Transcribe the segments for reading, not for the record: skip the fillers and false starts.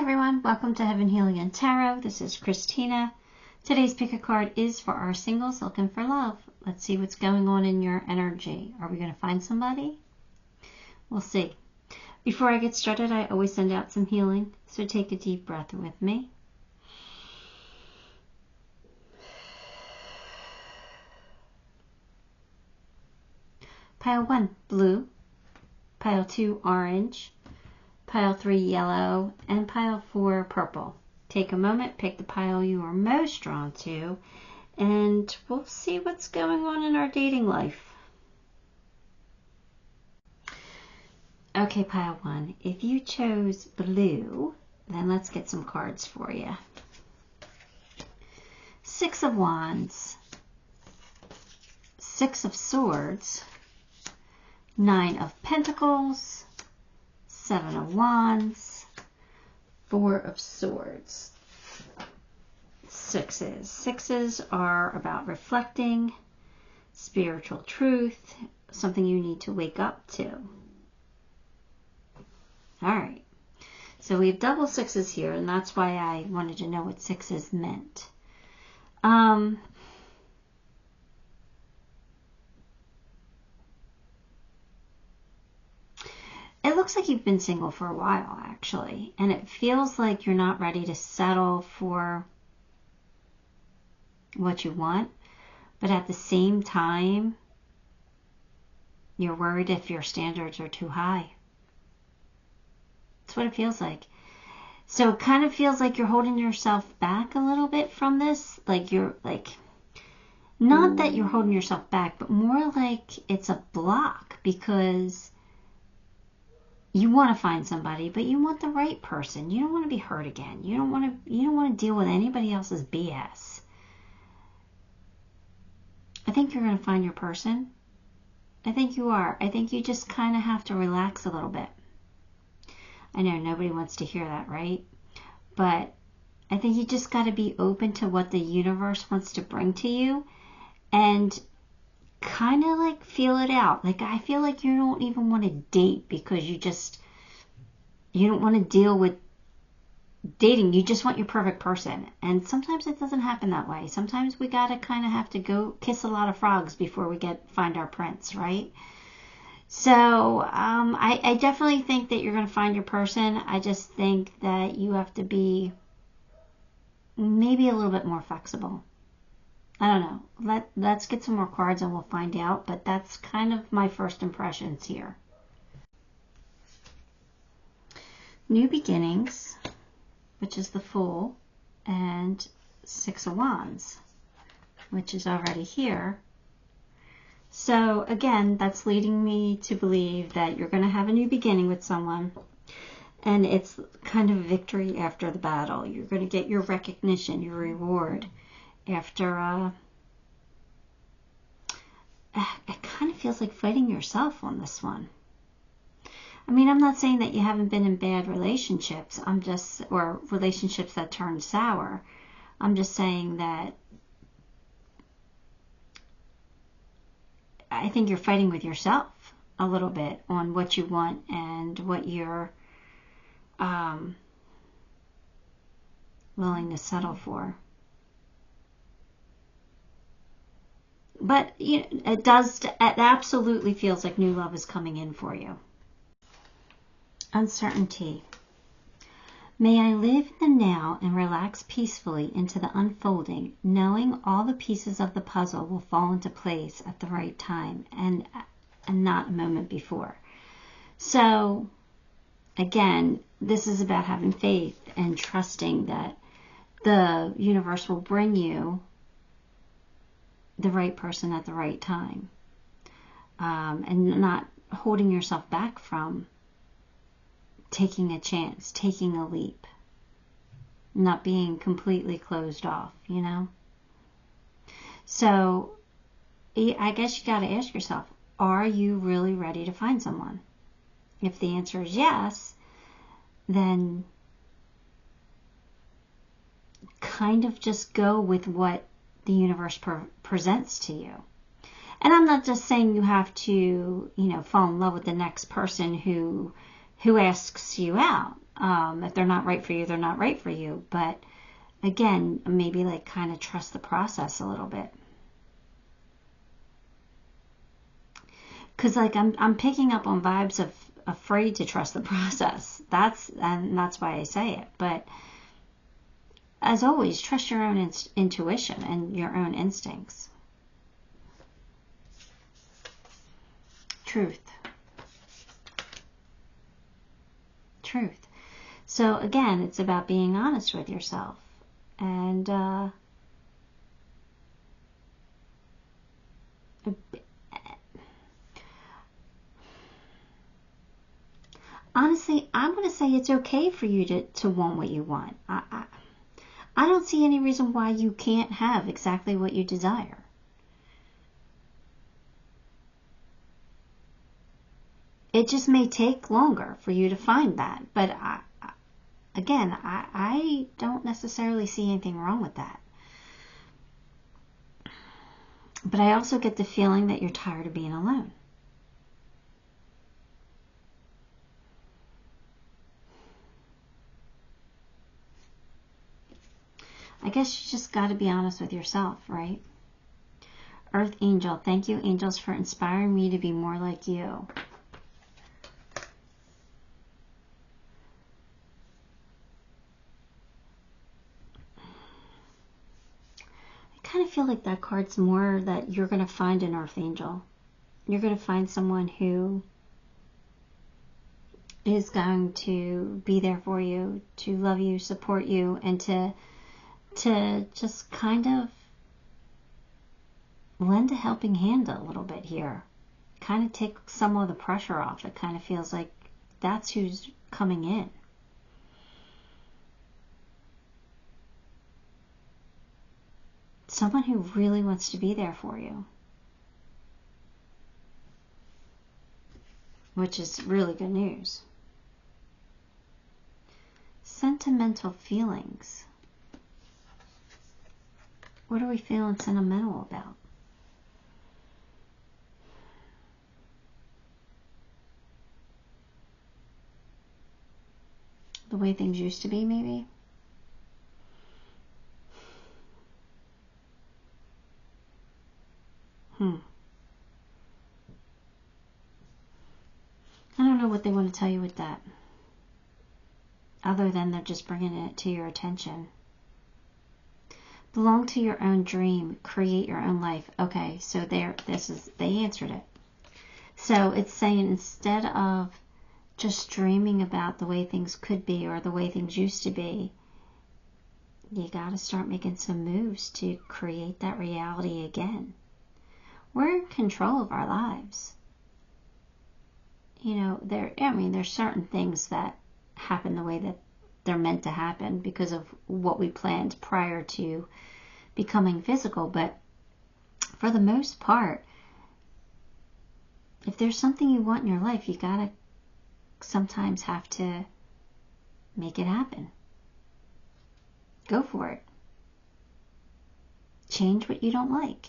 everyone, welcome to Heaven Healing and Tarot. This is Christina. Today's pick a card is for our singles looking for love. Let's see what's going on in your energy. Are we going to find somebody? We'll see. Before I get started, I always send out some healing, so take a deep breath with me. Pile 1, blue. Pile 2, orange. Pile 3, yellow, and pile 4, purple. Take a moment, pick the pile you are most drawn to, and we'll see what's going on in our dating life. Okay, pile 1, if you chose blue, then let's get some cards for you. 6 of Wands, 6 of Swords, 9 of Pentacles, 7 of Wands, 4 of Swords. Sixes. Sixes are about reflecting, spiritual truth, something you need to wake up to. Alright, so we have double sixes here, and that's why I wanted to know what sixes meant. It looks like you've been single for a while, actually, and it feels like you're not ready to settle for what you want, but at the same time, you're worried if your standards are too high. That's what it feels like. So it kind of feels like you're holding yourself back a little bit from this, not that you're holding yourself back, but more like it's a block because you want to find somebody, but you want the right person. You don't want to be hurt again. You don't want to deal with anybody else's BS. I think you're going to find your person. I think you are. I think you just kind of have to relax a little bit. I know nobody wants to hear that, right? But I think you just got to be open to what the universe wants to bring to you and kind of like feel it out. Like, I feel like you don't even want to date because you don't want to deal with dating. You just want your perfect person. And sometimes it doesn't happen that way. Sometimes we gotta kind of have to go kiss a lot of frogs before we find our prince, right? So I definitely think that you're going to find your person. I just think that you have to be maybe a little bit more flexible. I don't know. Let's get some more cards and we'll find out. But that's kind of my first impressions here. New beginnings, which is the Fool, and 6 of Wands, which is already here. So again, that's leading me to believe that you're going to have a new beginning with someone. And it's kind of victory after the battle. You're going to get your recognition, your reward. After, it kind of feels like fighting yourself on this one. I mean, I'm not saying that you haven't been in bad relationships, or relationships that turned sour. I'm just saying that I think you're fighting with yourself a little bit on what you want and what you're willing to settle for. But it absolutely feels like new love is coming in for you. Uncertainty. May I live in the now and relax peacefully into the unfolding, knowing all the pieces of the puzzle will fall into place at the right time and not a moment before. So, again, this is about having faith and trusting that the universe will bring you the right person at the right time, and not holding yourself back from taking a chance, taking a leap, not being completely closed off, So I guess you got to ask yourself, are you really ready to find someone? If the answer is yes, then kind of just go with what the universe presents to you. And I'm not just saying you have to, fall in love with the next person who asks you out. If they're not right for you, they're not right for you. But again, maybe like kind of trust the process a little bit. Because like I'm picking up on vibes of afraid to trust the process. That's why I say it. But as always, trust your own intuition and your own instincts. Truth. Truth. So again, it's about being honest with yourself. And honestly, I'm going to say it's okay for you to want what you want. I don't see any reason why you can't have exactly what you desire. It just may take longer for you to find that. But I don't necessarily see anything wrong with that. But I also get the feeling that you're tired of being alone. I guess you just got to be honest with yourself, right? Earth Angel, thank you, angels, for inspiring me to be more like you. I kind of feel like that card's more that you're going to find an Earth Angel. You're going to find someone who is going to be there for you, to love you, support you, and to just kind of lend a helping hand a little bit here. Kind of take some of the pressure off. It kind of feels like that's who's coming in. Someone who really wants to be there for you. Which is really good news. Sentimental feelings. What are we feeling sentimental about? The way things used to be, maybe? I don't know what they want to tell you with that. Other than they're just bringing it to your attention. Belong to your own dream. Create your own life. Okay, so they answered it. So it's saying instead of just dreaming about the way things could be or the way things used to be, you got to start making some moves to create that reality again. We're in control of our lives. You know, there's certain things that happen the way that they're meant to happen because of what we planned prior to becoming physical. But for the most part, if there's something you want in your life, you gotta sometimes have to make it happen. Go for it. Change what you don't like.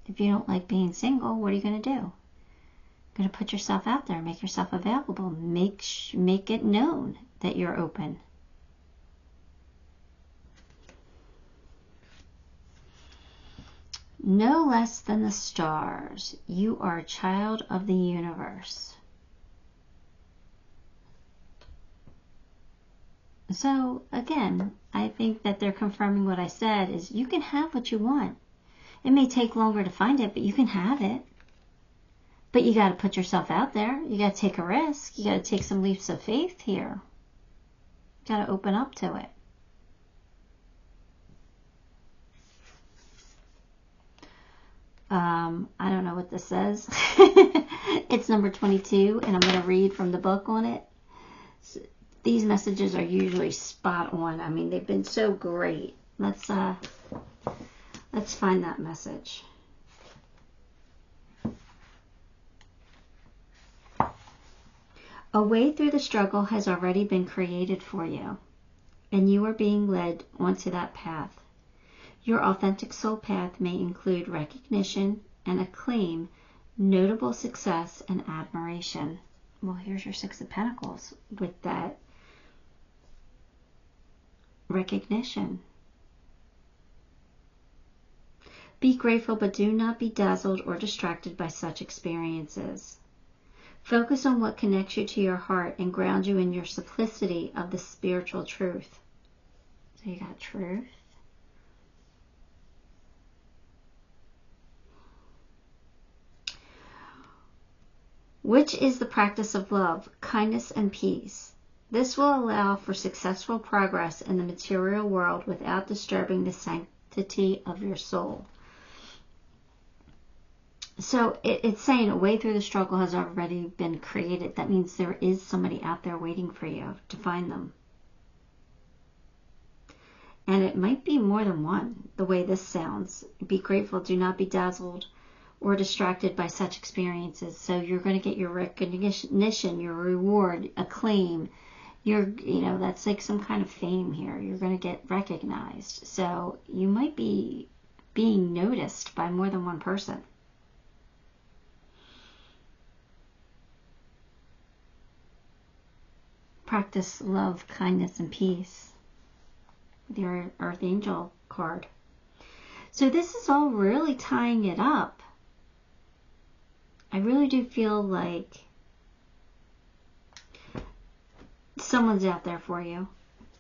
If you don't like being single, what are you going to do? You're going to put yourself out there, make yourself available, make it known that you're open. No less than the stars, you are a child of the universe. So again, I think that they're confirming what I said is you can have what you want. It may take longer to find it, but you can have it. But you got to put yourself out there. You got to take a risk. You got to take some leaps of faith here. You got to open up to it. I don't know what this says. It's number 22, and I'm going to read from the book on it. So these messages are usually spot on. I mean, they've been so great. Let's find that message. A way through the struggle has already been created for you, and you are being led onto that path. Your authentic soul path may include recognition and acclaim notable success and admiration. Well, here's your Six of Pentacles with that recognition. Be grateful, but do not be dazzled or distracted by such experiences. Focus on what connects you to your heart and ground you in your simplicity of the spiritual truth. So you got truth. Which is the practice of love, kindness, and peace. This will allow for successful progress in the material world without disturbing the sanctity of your soul. So it's saying a way through the struggle has already been created. That means there is somebody out there waiting for you to find them. And it might be more than one, the way this sounds. Be grateful, do not be dazzled or distracted by such experiences. So you're going to get your recognition, your reward, acclaim. That's like some kind of fame here. You're going to get recognized. So you might be being noticed by more than one person. Practice love, kindness, and peace with your Earth Angel card. So this is all really tying it up. I really do feel like someone's out there for you.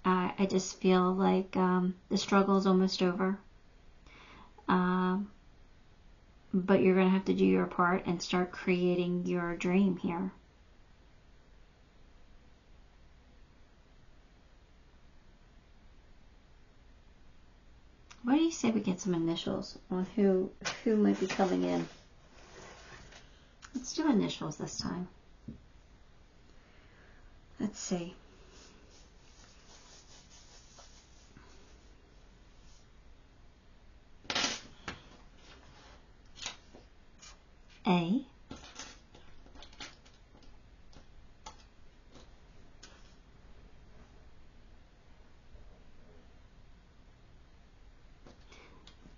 I just feel like the struggle is almost over. But you're going to have to do your part and start creating your dream here. Why do you say we get some initials on who might be coming in? Let's do initials this time. Let's see. A.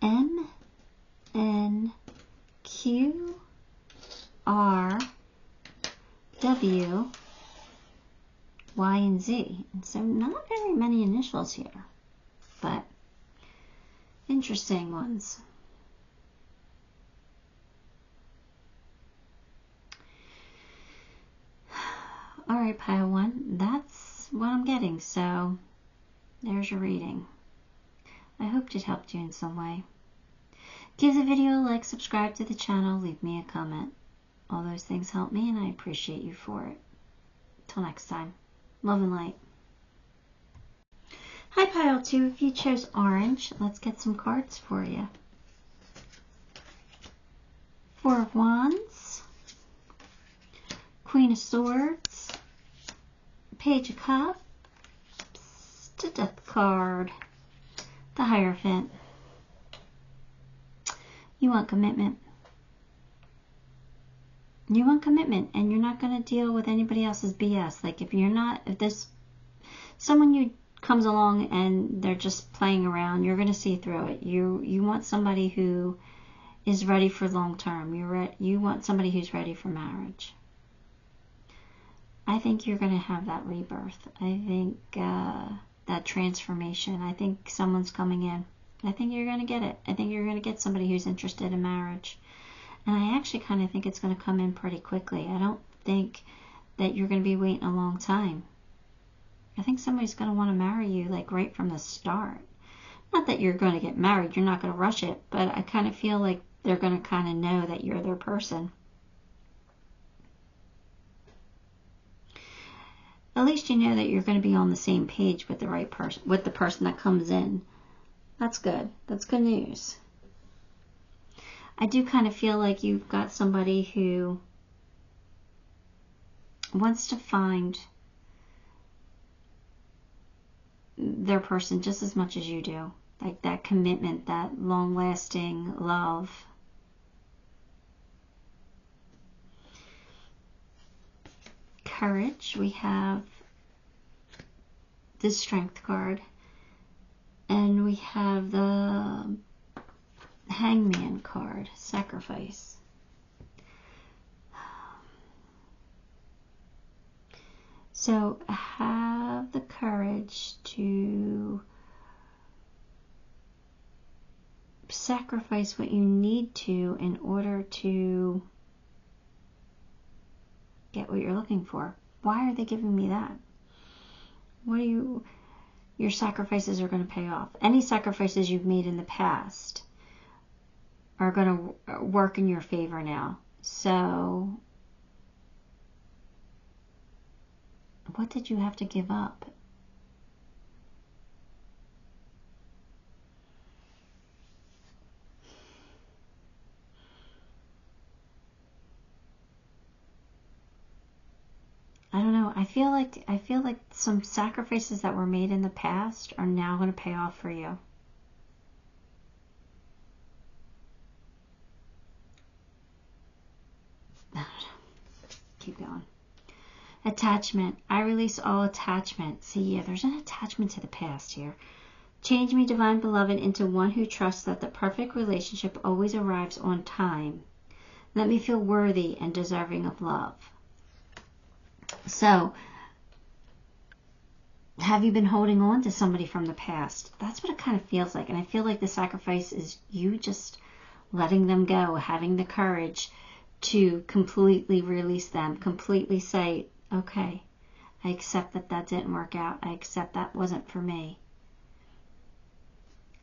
M, N, Q, R, W, Y, and Z. And so not very many initials here, but interesting ones. All right, pile one, that's what I'm getting. So there's your reading. I hoped it helped you in some way. Give the video a like, subscribe to the channel, leave me a comment. All those things help me and I appreciate you for it. Till next time, love and light. Hi pile 2, if you chose orange, let's get some cards for you. Four of Wands, Queen of Swords, Page of Cups, the Death card, the Hierophant. You want commitment. You want commitment, and you're not going to deal with anybody else's BS. Like if there's someone you comes along and they're just playing around, you're going to see through it. You want somebody who is ready for long term. You want somebody who's ready for marriage. I think you're going to have that rebirth. I think that transformation. I think someone's coming in. I think you're going to get it. I think you're going to get somebody who's interested in marriage. And I actually kind of think it's going to come in pretty quickly. I don't think that you're going to be waiting a long time. I think somebody's going to want to marry you like right from the start. Not that you're going to get married. You're not going to rush it. But I kind of feel like they're going to kind of know that you're their person. At least you know that you're going to be on the same page with the right person, with the person that comes in. That's good. That's good news. I do kind of feel like you've got somebody who wants to find their person just as much as you do. Like that commitment, that long-lasting love. Courage. We have the Strength card. And we have the Hangman card, sacrifice. So have the courage to sacrifice what you need to in order to get what you're looking for. Why are they giving me that? Your sacrifices are going to pay off. Any sacrifices you've made in the past are going to work in your favor now. So what did you have to give up? I don't know. I feel like some sacrifices that were made in the past are now going to pay off for you. Keep going. Attachment. I release all attachment. See, yeah, there's an attachment to the past here. Change me, divine beloved, into one who trusts that the perfect relationship always arrives on time. Let me feel worthy and deserving of love. So, have you been holding on to somebody from the past? That's what it kind of feels like. And I feel like the sacrifice is you just letting them go, having the courage to completely release them, completely say, okay, I accept that that didn't work out. I accept that wasn't for me.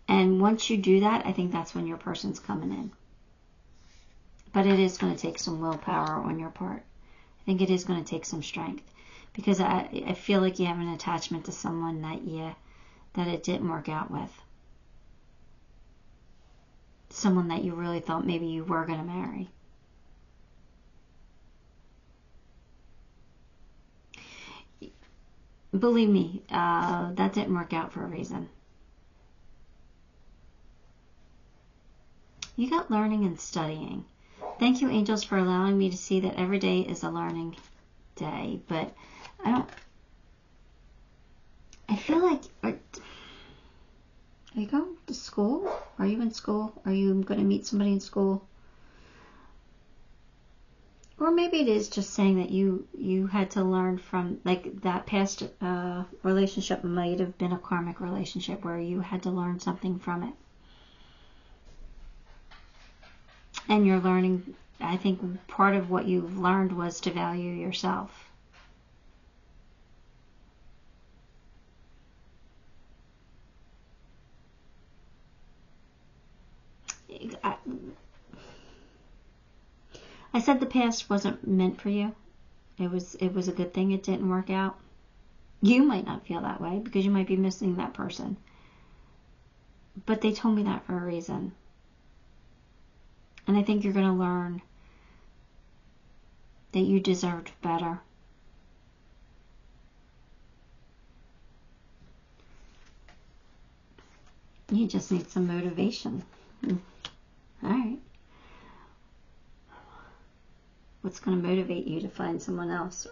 And once you do that, I think that's when your person's coming in. But it is going to take some willpower on your part. I think it is going to take some strength, because I feel like you have an attachment to someone that it didn't work out with. Someone that you really thought maybe you were going to marry. Believe me, that didn't work out for a reason. You got learning and studying. Thank you, angels, for allowing me to see that every day is a learning day. But I feel like, are you going to school? Are you in school? Are you going to meet somebody in school? Or maybe it is just saying that you had to learn from, like, that past relationship might have been a karmic relationship where you had to learn something from it. And you're learning, I think part of what you've learned was to value yourself. I said the past wasn't meant for you. It was a good thing it didn't work out. You might not feel that way because you might be missing that person. But they told me that for a reason. And I think you're going to learn that you deserved better. You just need some motivation. All right. What's going to motivate you to find someone else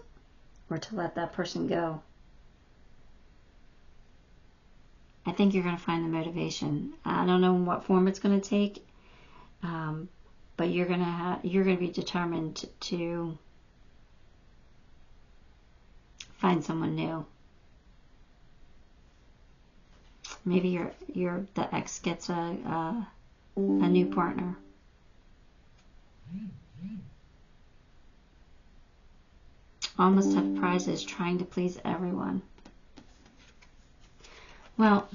or to let that person go? I think you're going to find the motivation. I don't know what form it's going to take, but you're going to be determined to find someone new. Maybe the ex gets a new partner. Almost have prizes trying to please everyone. Well,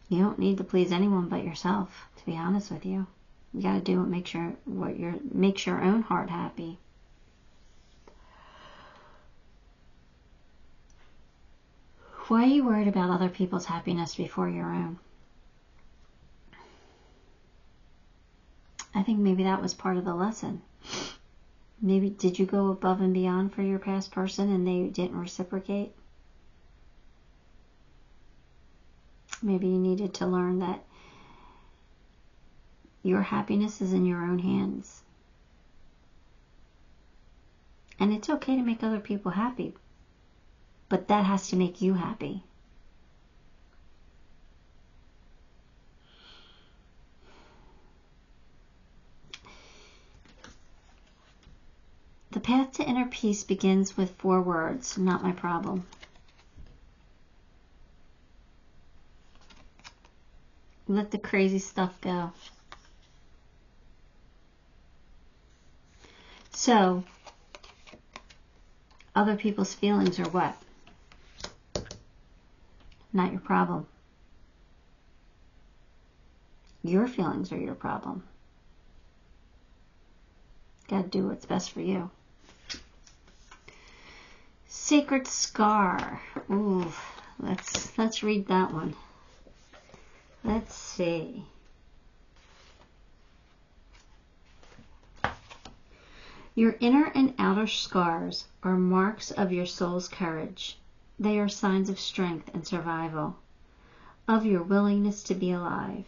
you don't need to please anyone but yourself, to be honest with you. You got to do what makes your own heart happy. Why are you worried about other people's happiness before your own? I think maybe that was part of the lesson. Maybe did you go above and beyond for your past person and they didn't reciprocate? Maybe you needed to learn that your happiness is in your own hands. And it's okay to make other people happy, but that has to make you happy. The path to inner peace begins with 4 words, not my problem. Let the crazy stuff go. So, other people's feelings are what? Not your problem. Your feelings are your problem. Got to do what's best for you. Sacred scar. Ooh, let's read that one. Let's see. Your inner and outer scars are marks of your soul's courage. They are signs of strength and survival, of your willingness to be alive.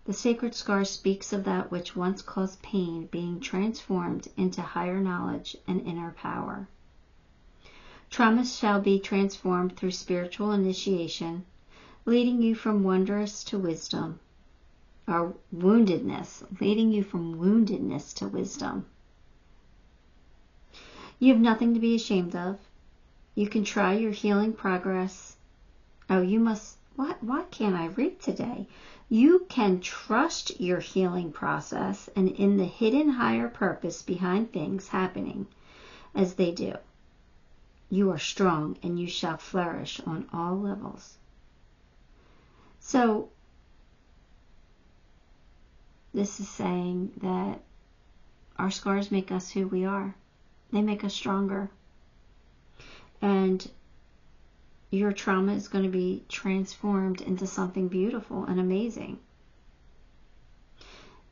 The sacred scar speaks of that which once caused pain being transformed into higher knowledge and inner power. Traumas shall be transformed through spiritual initiation, leading you from wondrous to wisdom, or woundedness, leading you from woundedness to wisdom. You have nothing to be ashamed of. You can try your healing progress. Oh, you must, why can't I read today? You can trust your healing process and in the hidden higher purpose behind things happening as they do. You are strong and you shall flourish on all levels. So, this is saying that our scars make us who we are. They make us stronger. And your trauma is going to be transformed into something beautiful and amazing.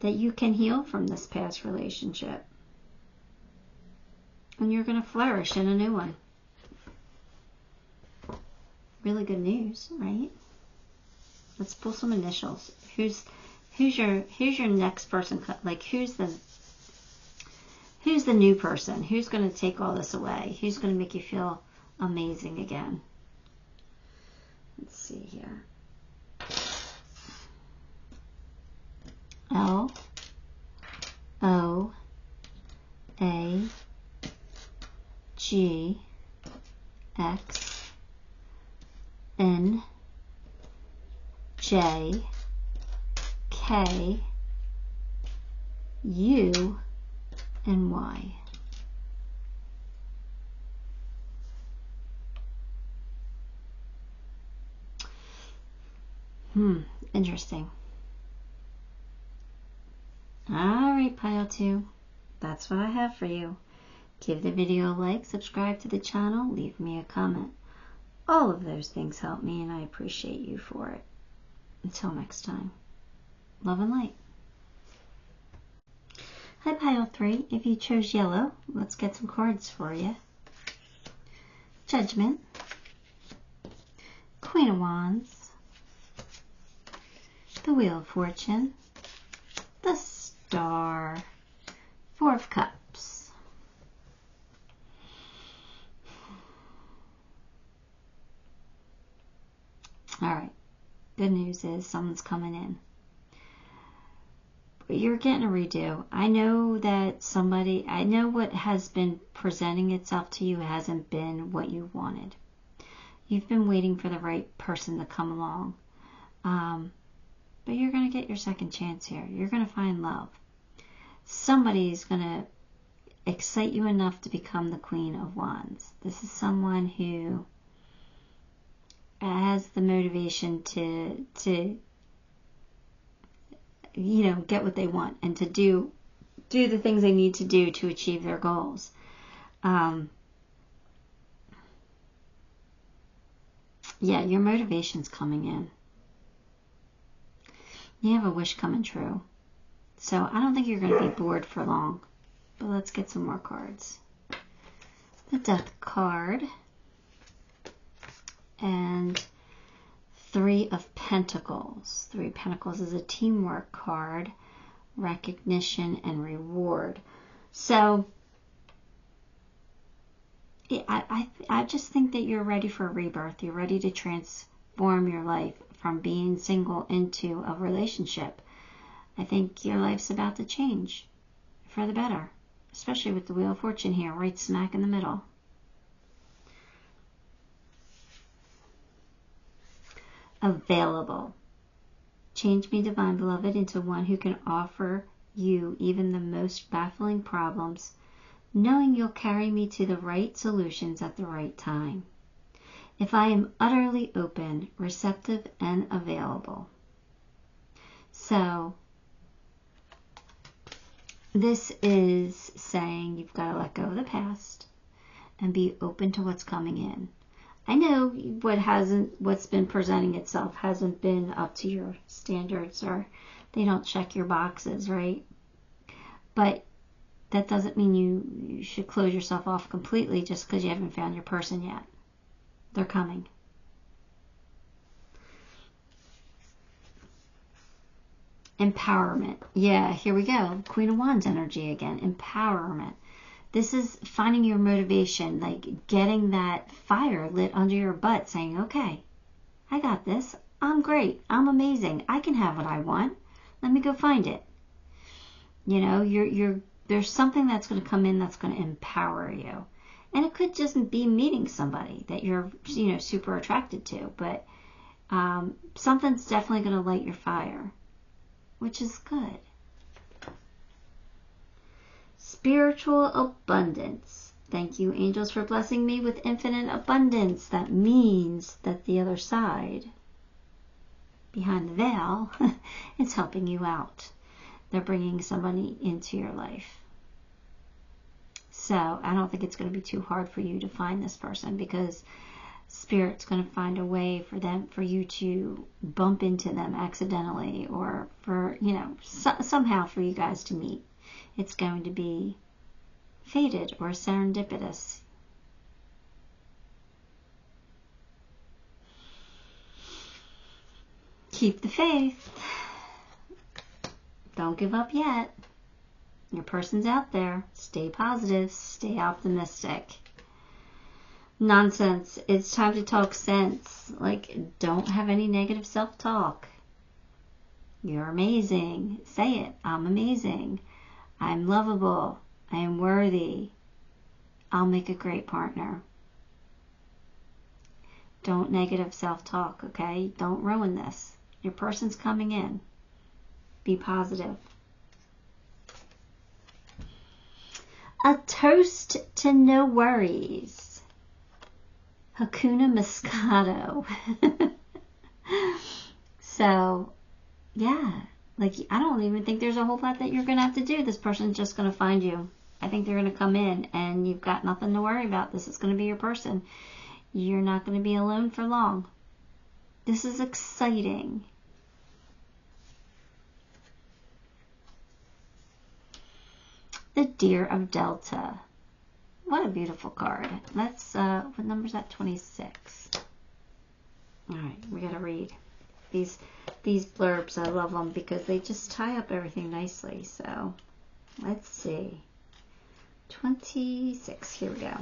That you can heal from this past relationship. And you're going to flourish in a new one. Really good news, right? Let's pull some initials. Who's your next person? Like who's the new person? Who's going to take all this away? Who's going to make you feel amazing again? Let's see here. L O A G X N J K U and Y. Interesting. Alright, pile 2. That's what I have for you. Give the video a like, subscribe to the channel, leave me a comment. All of those things help me and I appreciate you for it. Until next time, love and light. Hi, pile 3. If you chose yellow, let's get some cards for you. Judgment, Queen of Wands, the Wheel of Fortune, the Star, 4 of Cups. Alright, good news is someone's coming in. But you're getting a redo. I know that I know what has been presenting itself to you hasn't been what you wanted. You've been waiting for the right person to come along. But you're going to get your second chance here. You're going to find love. Somebody's going to excite you enough to become the Queen of Wands. This is someone who has the motivation to get what they want and to do the things they need to do to achieve their goals. Yeah, your motivation's coming in. You have a wish coming true. So I don't think you're going to be bored for long. But let's get some more cards. The Death card. And 3 of Pentacles. 3 of Pentacles is a teamwork card. Recognition and reward. So I just think that you're ready for a rebirth. You're ready to transform your life from being single into a relationship. I think your life's about to change for the better. especially with the Wheel of Fortune here, right smack in the middle. Available. Change me, Divine Beloved, into one who can offer you even the most baffling problems, knowing you'll carry me to the right solutions at the right time. If I am utterly open, receptive, and available. So, this is saying you've got to let go of the past and be open to what's coming in. I know what's been presenting itself hasn't been up to your standards, or they don't check your boxes, right? But that doesn't mean you should close yourself off completely just because you haven't found your person yet. They're coming. Empowerment. Yeah, here we go. Queen of Wands energy again. Empowerment. This is finding your motivation, like getting that fire lit under your butt, saying, okay, I got this. I'm great. I'm amazing. I can have what I want. Let me go find it. You know, there's something that's going to come in that's going to empower you. And it could just be meeting somebody that you're, super attracted to. But something's definitely going to light your fire, which is good. Spiritual abundance. Thank you, angels, for blessing me with infinite abundance. That means that the other side, behind the veil, is helping you out. They're bringing somebody into your life. So I don't think it's going to be too hard for you to find this person, because Spirit's going to find a way for you to bump into them accidentally, or for, somehow for you guys to meet. It's going to be fated or serendipitous. Keep the faith. Don't give up yet. Your person's out there. Stay positive. Stay optimistic. Nonsense. It's time to talk sense. Like, don't have any negative self-talk. You're amazing. Say it. I'm amazing. I'm lovable. I am worthy. I'll make a great partner. Don't negative self-talk, okay? Don't ruin this. Your person's coming in. Be positive. A toast to no worries. Hakuna Matata. So, yeah. Like, I don't even think there's a whole lot that you're going to have to do. This person's just going to find you. I think they're going to come in, and you've got nothing to worry about. This is going to be your person. You're not going to be alone for long. This is exciting. The Deer of Delta. What a beautiful card. Let's, what number is that? 26. All right, we got to read. These blurbs, I love them because they just tie up everything nicely. So, let's see. 26, here we go.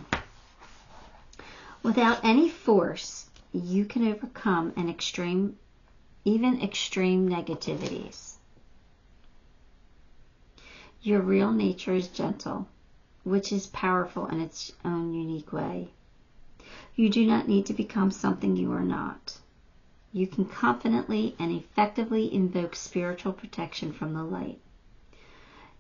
Without any force, you can overcome even extreme negativities. Your real nature is gentle, which is powerful in its own unique way. You do not need to become something you are not. You can confidently and effectively invoke spiritual protection from the light.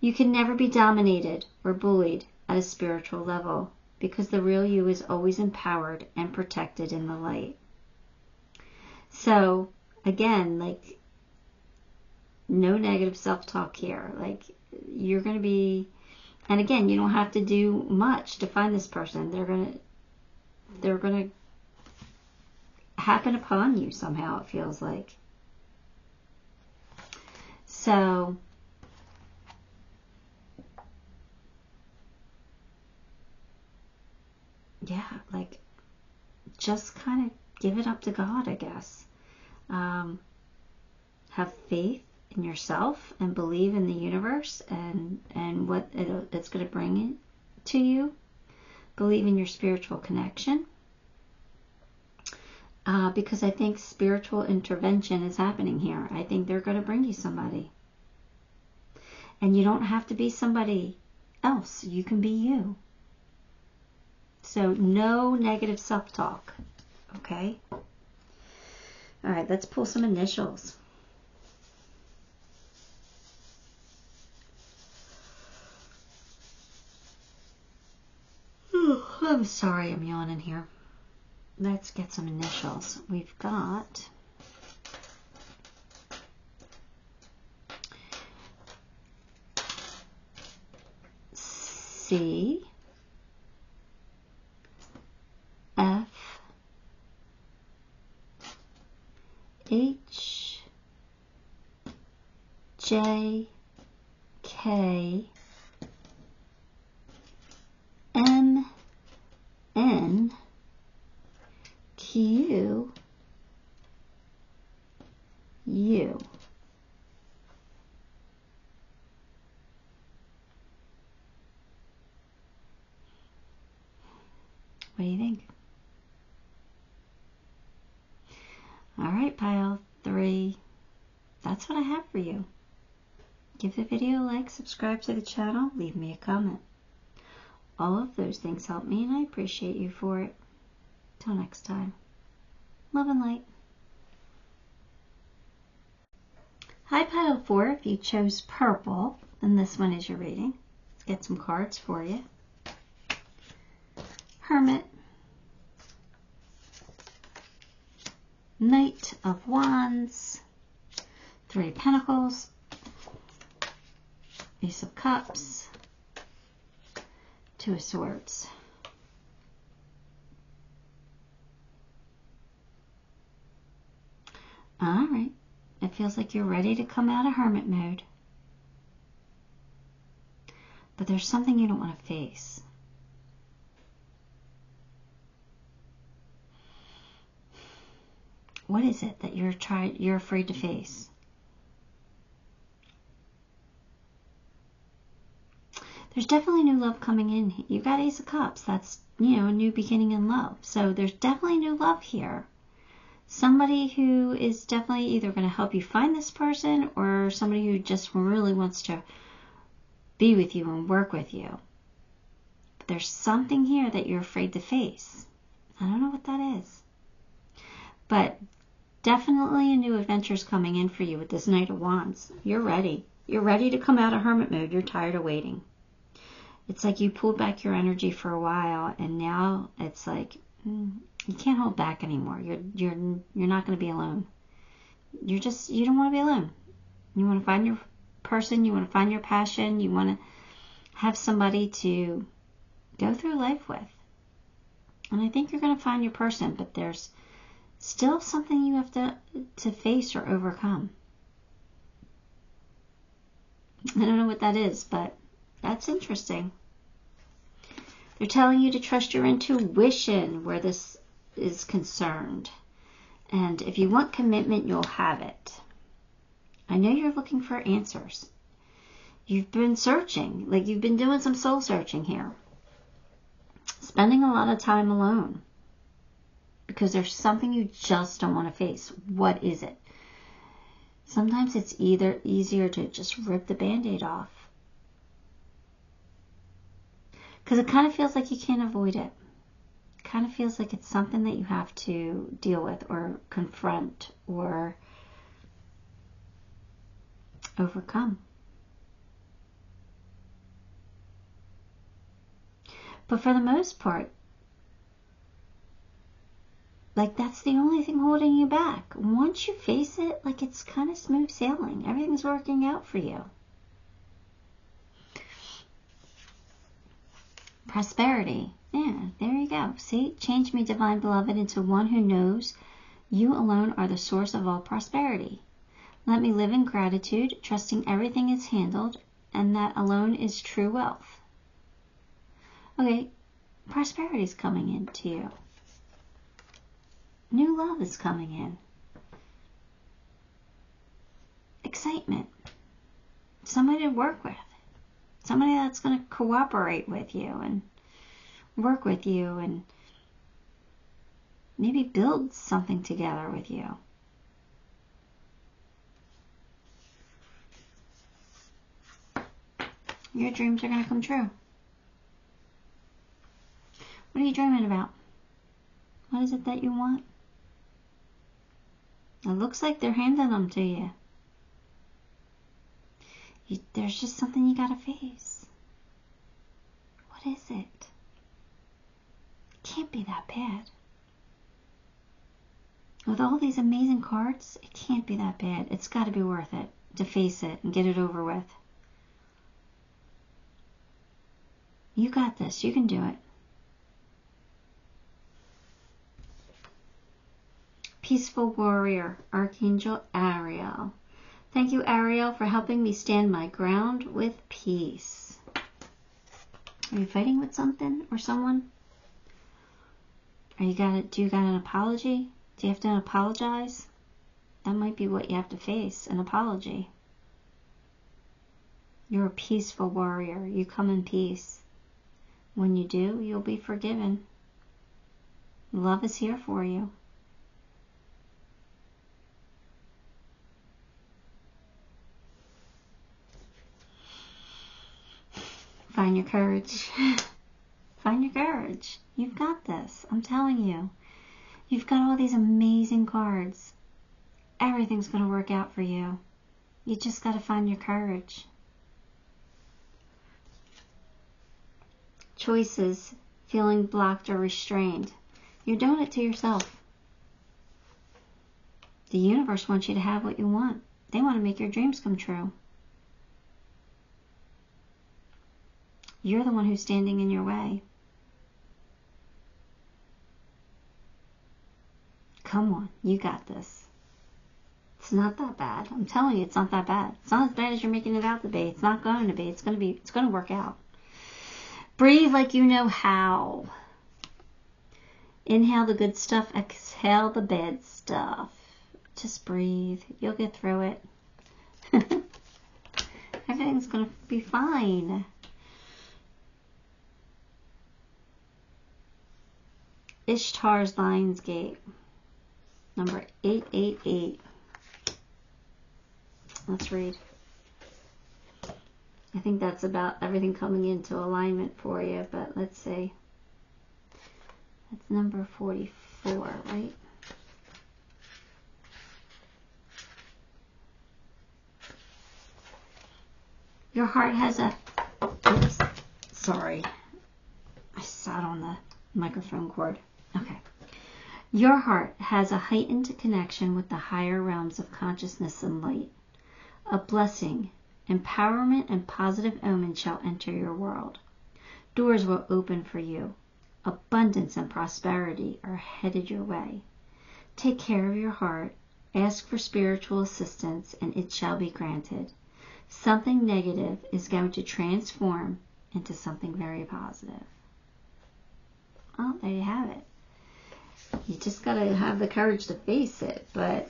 You can never be dominated or bullied at a spiritual level, because the real you is always empowered and protected in the light. So, again, like, no negative self-talk here. Like, you're going to be, and again, you don't have to do much to find this person. They're going to happen upon you somehow, it feels like. So, yeah, like, just kind of give it up to God, I guess. Have faith in yourself and believe in the universe and what it's going to bring it to you. Believe in your spiritual connection. Because I think spiritual intervention is happening here. I think they're going to bring you somebody. And you don't have to be somebody else. You can be you. So no negative self-talk. Okay? All right, let's pull some initials. I'm sorry I'm yawning here. Let's get some initials. We've got C, F, H, J, K, M, N, Q, U. What do you think? All right, pile 3. That's what I have for you. Give the video a like, subscribe to the channel, leave me a comment. All of those things help me, and I appreciate you for it. Till next time. Love and light. Hi, pile 4. If you chose purple, then this one is your reading. Let's get some cards for you. Hermit, Knight of Wands, 3 of Pentacles, Ace of Cups, 2 of Swords. All right, it feels like you're ready to come out of hermit mode, but there's something you don't want to face. What is it that you're afraid to face? There's definitely new love coming in. You got Ace of Cups. That's, you know, a new beginning in love. So there's definitely new love here. Somebody who is definitely either going to help you find this person, or somebody who just really wants to be with you and work with you. But there's something here that you're afraid to face. I don't know what that is. But definitely a new adventure is coming in for you with this Knight of Wands. You're ready. You're ready to come out of hermit mode. You're tired of waiting. It's like you pulled back your energy for a while, and now it's like you can't hold back anymore. You're not going to be alone. You don't want to be alone. You want to find your person. You want to find your passion. You want to have somebody to go through life with. And I think you're going to find your person, but there's still something you have to face or overcome. I don't know what that is, but that's interesting. They're telling you to trust your intuition where this is concerned. And if you want commitment, you'll have it. I know you're looking for answers. You've been searching, like you've been doing some soul searching here. Spending a lot of time alone. Because there's something you just don't want to face. What is it? Sometimes it's either easier to just rip the Band-Aid off. Because it kind of feels like you can't avoid it. It kind of feels like it's something that you have to deal with or confront or overcome. But for the most part, like that's the only thing holding you back. Once you face it, like it's kind of smooth sailing. Everything's working out for you. Prosperity. Yeah, there you go. See, change me, divine beloved, into one who knows you alone are the source of all prosperity. Let me live in gratitude, trusting everything is handled, and that alone is true wealth. Okay, prosperity is coming into you. New love is coming in. Excitement. Somebody to work with. Somebody that's going to cooperate with you and work with you and maybe build something together with you. Your dreams are going to come true. What are you dreaming about? What is it that you want? It looks like they're handing them to you. There's just something you got to face. What is it? It can't be that bad. With all these amazing cards, it can't be that bad. It's got to be worth it to face it and get it over with. You got this. You can do it. Peaceful Warrior, Archangel Ariel. Thank you, Ariel, for helping me stand my ground with peace. Are you fighting with something or someone? Do you got an apology? Do you have to apologize? That might be what you have to face, an apology. You're a peaceful warrior. You come in peace. When you do, you'll be forgiven. Love is here for you. Find your courage. Find your courage. You've got this. I'm telling you. You've got all these amazing cards. Everything's going to work out for you. You just got to find your courage. Choices. Feeling blocked or restrained. You're doing it to yourself. The universe wants you to have what you want. They want to make your dreams come true. You're the one who's standing in your way. Come on, you got this. It's not that bad. I'm telling you, it's not that bad. It's not as bad as you're making it out to be. It's not going to be. It's going to work out. Breathe like you know how. Inhale the good stuff. Exhale the bad stuff. Just breathe. You'll get through it. Everything's going to be fine. Ishtar's Lion's Gate, number 888. Let's read. I think that's about everything coming into alignment for you, but let's see. That's number 44, right? Your heart has a... Oops, sorry. I sat on the microphone cord. Okay. Your heart has a heightened connection with the higher realms of consciousness and light. A blessing, empowerment, and positive omen shall enter your world. Doors will open for you. Abundance and prosperity are headed your way. Take care of your heart. Ask for spiritual assistance, and it shall be granted. Something negative is going to transform into something very positive. Oh, there you have it. You just got to have the courage to face it, but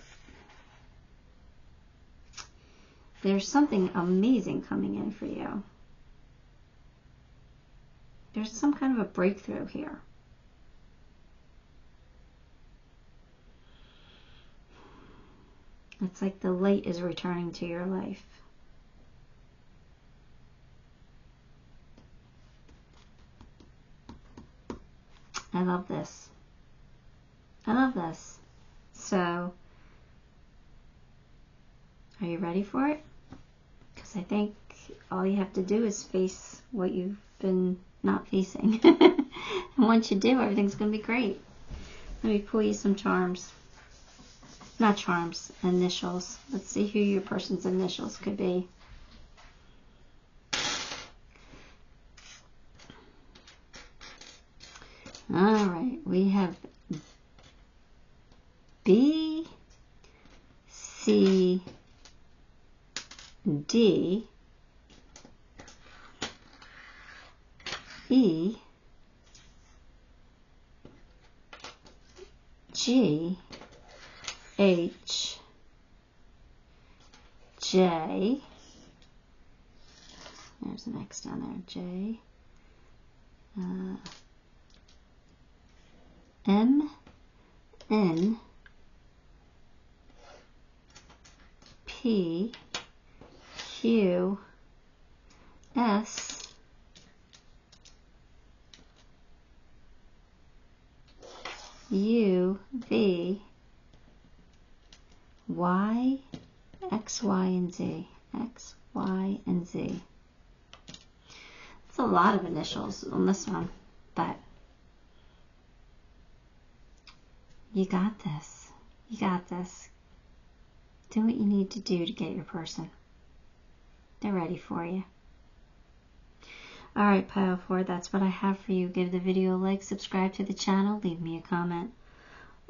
there's something amazing coming in for you. There's some kind of a breakthrough here. It's like the light is returning to your life. I love this. I love this. So, are you ready for it? Because I think all you have to do is face what you've been not facing. And once you do, everything's going to be great. Let me pull you some charms. Not charms, initials. Let's see who your person's initials could be. All right, we have B, C, D, E, G, H, J, there's an X down there, J, M, N, P, Q, S U V Y X Y and Z. X Y and Z. It's a lot of initials on this one, but you got this. You got this. Do what you need to do to get your person. They're ready for you. Alright, Pile 4, that's what I have for you. Give the video a like, subscribe to the channel, leave me a comment.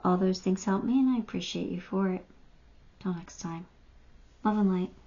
All those things help me and I appreciate you for it. Till next time. Love and light.